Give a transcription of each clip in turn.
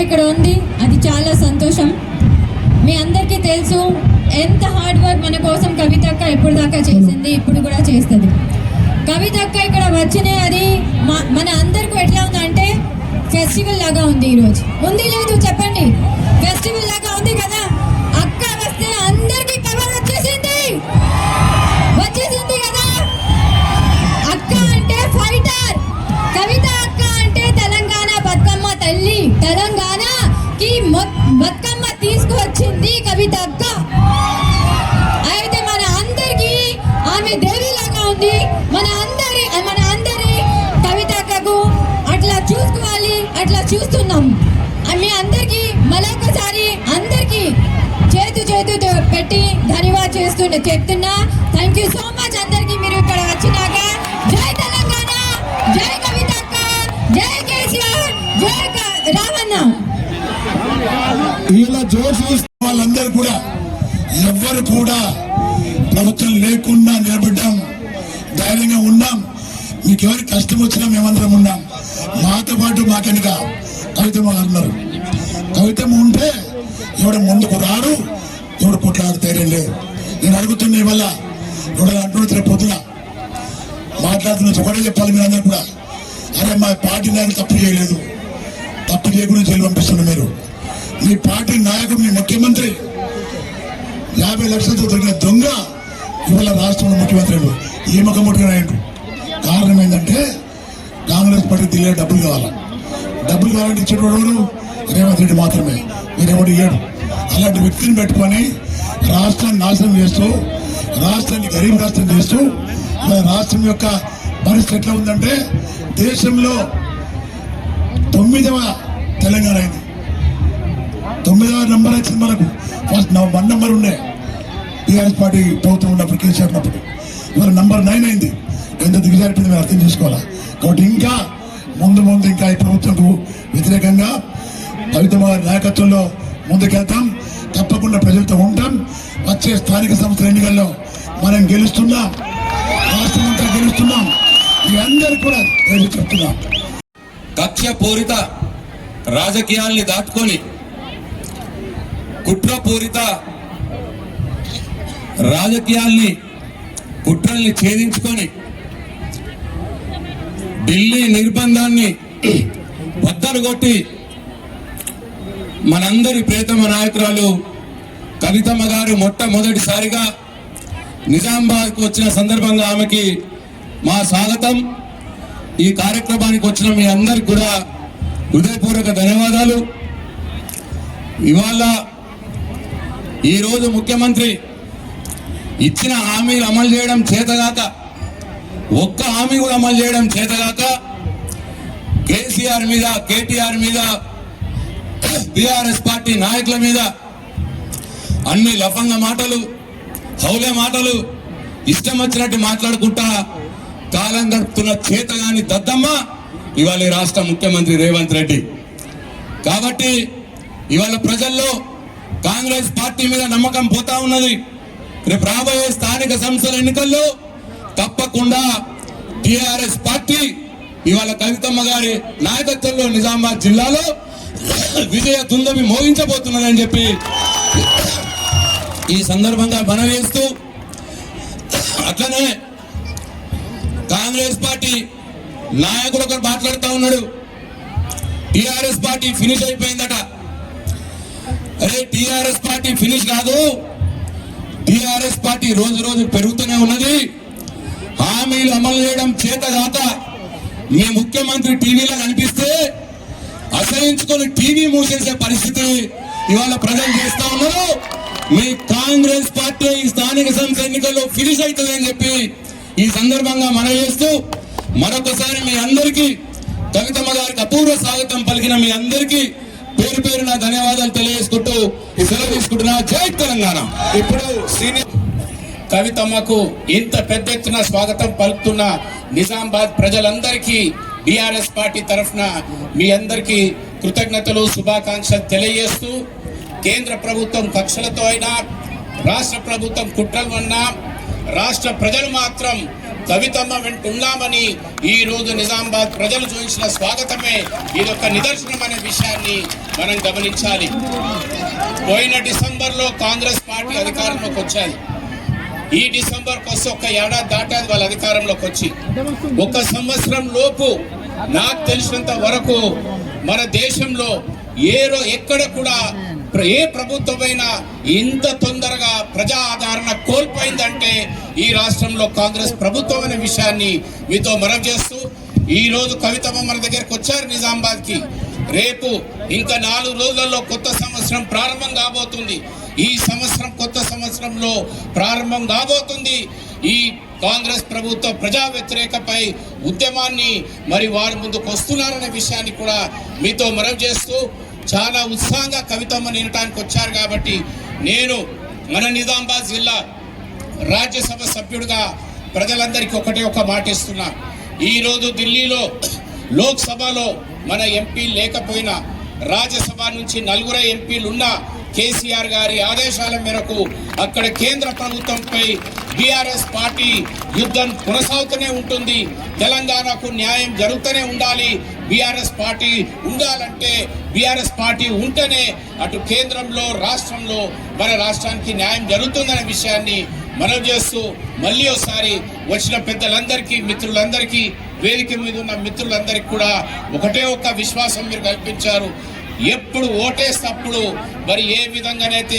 ఇక్కడ ఉంది, అది చాలా సంతోషం. మీ అందరికీ తెలుసు ఎంత హార్డ్ వర్క్ మన కోసం కవితక్క ఇప్పుడు దాకా చేసింది, ఇప్పుడు కూడా చేస్తుంది. కవితక్క ఇక్కడ వచ్చిన అది మన అందరికీ ఎట్లా ఉందంటే ఫెస్టివల్ లాగా ఉంది. ఈరోజు ఉంది లేదు చెప్పండి, ఫెస్టివల్ లాగా ఉంది కదా. అక్క వస్తే అందరికీ కవర్ వచ్చేసింది కదా. అక్క అంటే ఫైటర్, కవిత అక్క అంటే తెలంగాణ బతుకమ్మ తల్లి, తెలంగాణకి బతుకమ్మ తీసుకువచ్చింది కవిత అక్క. అయితే మన అందరికి ఆమె దేవిలాగా ఉంది. మన అందరి కవిత అక్కకు అట్లా చూసుకోవాలి, అట్లా చూస్తున్నాం. మీ అందరికి మరొకసారి అందరికి చేతు పెట్టి ధన్యవాదాలు చెప్తున్నా. థ్యాంక్ యూ సో మచ్ అందరికి. మీరు ఇక్కడ వచ్చినాక జై తెలంగాణ, జై కవిత అక్క, జై కేసీఆర్, జై రామన్న. ఇలా జోష్ వాళ్ళందరూ కూడా ఎవ్వరు కూడా ప్రభుత్వం లేకుండా నిలబడ్డాం, ధైర్యంగా ఉన్నాం. మీకు ఎవరి కష్టం వచ్చినా మేమందరం ఉన్నాం. మాతో పాటు మాకెనుక కవితమ్మ అన్నారు. కవితమ్మ ఉంటే ఎవడు ముందుకు రాడు, ఎవడు కొట్లాడు ధైర్యం లేదు. నేను అడుగుతున్నా వల్ల ఎవడు అంటున్న పొద్దున మాట్లాడుతున్న ఒకటే చెప్పాలి. మీరందరూ కూడా అరే మా పార్టీ నాయకులు తప్పు చేయలేదు, తప్పు చేయకుండా జైలు పంపిస్తున్నారు. మీరు మీ పార్టీ నాయకుడు, మీ ముఖ్యమంత్రి 50 లక్షలతో దొరికిన దొంగ ఇవాళ రాష్ట్రంలో ముఖ్యమంత్రులు ఈ ముఖముట్టుగా అయ్యాడు. కారణం ఏంటంటే కాంగ్రెస్ పార్టీ ఢిల్లీ డబ్బులు కావాలంటే ఇచ్చేటోడు రేవంత్ రెడ్డి మాత్రమే, మీరెవడు ఇయ్యాడు. అలాంటి వ్యక్తిని పెట్టుకొని రాష్ట్రాన్ని నాశనం చేస్తూ, రాష్ట్రాన్ని గరీబ్ రాష్ట్రం చేస్తూ, రాష్ట్రం యొక్క పరిస్థితి ఎట్లా ఉందంటే దేశంలో 9వ తెలంగాణ అయింది. 9వ నంబర్ వచ్చింది మనకు. ఫస్ట్ 1 నంబర్ ఉండే టీఆర్ఎస్ పార్టీ ప్రభుత్వం ఉన్నప్పుడు, కేసీఆర్ ఉన్నప్పుడు. ఇవాళ నంబర్ 9 అయింది. ఎంత దిగజారిపోయింది మేము అర్థం చేసుకోవాలా. కాబట్టి ఇంకా ముందు ఇంకా ఈ ప్రభుత్వంకు వ్యతిరేకంగా కవితమ్మ గారి నాయకత్వంలో ముందుకెళ్తాం. తప్పకుండా ప్రజలతో ఉంటాం. వచ్చే స్థానిక సంస్థల ఎన్నికల్లో మనం గెలుస్తున్నాం, రాష్ట్రమంతా గెలుస్తున్నాం. మీ అందరికీ కూడా నేను చెప్తున్నాం, కక్షపూరిత రాజకీయాల్ని దాటుకొని కుట్రపూరిత రాజకీయాల్ని, కుట్రల్ని ఛేదించుకొని ఢిల్లీ నిర్బంధాన్ని బద్దలు కొట్టి మనందరి ప్రియతమ నాయకురాలు కవితమ్మ గారు మొట్టమొదటిసారిగా నిజామాబాద్కు వచ్చిన సందర్భంగా ఆమెకి మా స్వాగతం. ఈ కార్యక్రమానికి వచ్చిన మీ అందరికి కూడా హృదయపూర్వక ధన్యవాదాలు. ఇవాళ ఈరోజు ముఖ్యమంత్రి ఇచ్చిన హామీలు అమలు చేయడం చేతగాక, ఒక్క హామీ కూడా అమలు చేయడం చేతగాక కేసీఆర్ మీద, కేటీఆర్ మీద, టీఆర్ఎస్ పార్టీ నాయకుల మీద అన్ని లఫంగ మాటలు, హౌలే మాటలు, ఇష్టం వచ్చినట్టు మాట్లాడుకుంటా కాలం గడుపుతున్న చేతగాని దద్దమ్మ ఇవాళ రాష్ట్ర ముఖ్యమంత్రి రేవంత్ రెడ్డి. కాబట్టి ఇవాళ ప్రజల్లో కాంగ్రెస్ పార్టీ మీద నమ్మకం పోతా ఉన్నది. రేపు రాబోయే స్థానిక సంస్థల ఎన్నికల్లో తప్పకుండా టిఆర్ఎస్ పార్టీ ఇవాళ కవితమ్మ గారి నాయకత్వంలో నిజామాబాద్ జిల్లాలో విజయ దుందమి మోగించబోతున్నదని చెప్పి ఈ సందర్భంగా మనవి చేస్తూ, అట్లనే కాంగ్రెస్ పార్టీ నాయకుడు ఒకరు మాట్లాడుతూ ఉన్నాడు, టిఆర్ఎస్ పార్టీ ఫినిష్ అయిపోయిందట. అరే టిఆర్ఎస్ పార్టీ ఫినిష్ కాదు, టిఆర్ఎస్ పార్టీ రోజు రోజు పెరుగుతూనే ఉన్నది. హామీలు అమలు చేయడం చేతగాక మీ ముఖ్యమంత్రి టీవీలో కనిపిస్తే అసహించుకొని టీవీ మూసేసే పరిస్థితి ఇవాళ ప్రజలు చేస్తా ఉన్నారు. మీ కాంగ్రెస్ పార్టీ ఈ స్థానిక సంస్థ ఎన్నికల్లో ఫినిష్ అవుతుంది అని చెప్పి ఈ సందర్భంగా మనవి చేస్తూ, మరొకసారి మీ అందరికీ కవితమ్మ గారికి అపూర్వ స్వాగతం పలికిన మీ అందరికీ పేరు పేరున ధన్యవాదాలు తెలియజేసుకుంటూ సెలవు తీసుకుంటున్నా. జై తెలంగాణ. ఇప్పుడు సీనియర్ కవితమ్మకు ఇంత పెద్ద ఎత్తున స్వాగతం పలుకుతున్న నిజామాబాద్ ప్రజలందరికీ బీఆర్ఎస్ పార్టీ తరఫున మీ అందరికీ కృతజ్ఞతలు, శుభాకాంక్షలు తెలియజేస్తూ, కేంద్ర ప్రభుత్వం కక్షలతో అయినా, రాష్ట్ర ప్రభుత్వం కుట్రలు అన్నా, రాష్ట్ర ప్రజలు మాత్రం కవితమ్మ వెంట ఉన్నామని ఈ రోజు నిజామాబాద్ ప్రజలు చూపించిన స్వాగతమే ఇదొక నిదర్శనం అనే విషయాన్ని మనం గమనించాలి. పోయిన డిసెంబర్లో కాంగ్రెస్ పార్టీ అధికారంలోకి వచ్చాయి. ఈ డిసెంబర్కి వస్తే ఒక్క ఏడాది దాటాది వాళ్ళ అధికారంలోకి వచ్చి. ఒక సంవత్సరం లోపు నాకు తెలిసినంత వరకు మన దేశంలో ఎక్కడ కూడా ఏ ప్రభుత్వమైనా ఇంత తొందరగా ప్రజా ఆదరణ కోల్పోయిందంటే ఈ రాష్ట్రంలో కాంగ్రెస్ ప్రభుత్వం అనే విషయాన్ని మీతో మనవి చేస్తూ, ఈ రోజు కవితమ్మ మన దగ్గరకు వచ్చారు నిజామాబాద్ కి. రేపు ఇంకా 4 రోజులలో కొత్త సంవత్సరం ప్రారంభం కాబోతుంది. ఈ సంవత్సరం కొత్త సంవత్సరంలో ప్రారంభం కాబోతుంది. ఈ కాంగ్రెస్ ప్రభుత్వ ప్రజా వ్యతిరేకపై ఉద్యమాన్ని మరి వారి ముందుకు వస్తున్నారనే విషయాన్ని కూడా మీతో మనవి చేస్తూ, చాలా ఉత్సాహంగా కవితమ్మ నినటానికి వచ్చారు కాబట్టి నేను మన నిజామాబాద్ జిల్లా రాజ్యసభ సభ్యుడిగా ప్రజలందరికీ ఒక మాట ఇస్తున్నా. ఈరోజు ఢిల్లీలో లోక్సభలో మన ఎంపీ లేకపోయినా రాజ్యసభ నుంచి 4 ఎంపీలు ఉన్న కేసీఆర్ గారి ఆదేశాల మేరకు అక్కడ కేంద్ర ప్రభుత్వంపై బీఆర్ఎస్ పార్టీ యుద్ధం కొనసాగుతూనే ఉంటుంది. తెలంగాణకు న్యాయం జరుగుతూనే ఉండాలి. బీఆర్ఎస్ పార్టీ ఉండాలంటే బీఆర్ఎస్ పార్టీ ఉంటేనే అటు కేంద్రంలో రాష్ట్రంలో మన రాష్ట్రానికి న్యాయం జరుగుతుందనే విషయాన్ని మనవి చేస్తూ, మళ్ళీ ఒకసారి వచ్చిన పెద్దలందరికీ, మిత్రులందరికీ, వేదిక మీద ఉన్న మిత్రులందరికీ కూడా ఒక్క విశ్వాసం మీరు కల్పించారు. ఎప్పుడు ఓటేస్తప్పుడు మరి ఏ విధంగానైతే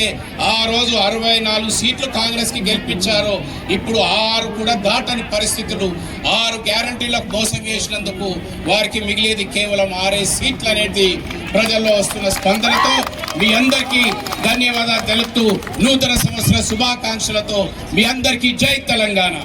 ఆ రోజు 64 సీట్లు కాంగ్రెస్ కి గెలిపించారో ఇప్పుడు 6 కూడా దాటని పరిస్థితులు. 6 గ్యారంటీలకు మోసం చేసినందుకు వారికి మిగిలేది కేవలం 6 సీట్లు అనేది ప్రజల్లో వస్తున్న స్పందనతో మీ అందరికీ ధన్యవాదాలు తెలుపుతూ నూతన సంవత్సర శుభాకాంక్షలతో మీ అందరికీ జై తెలంగాణ.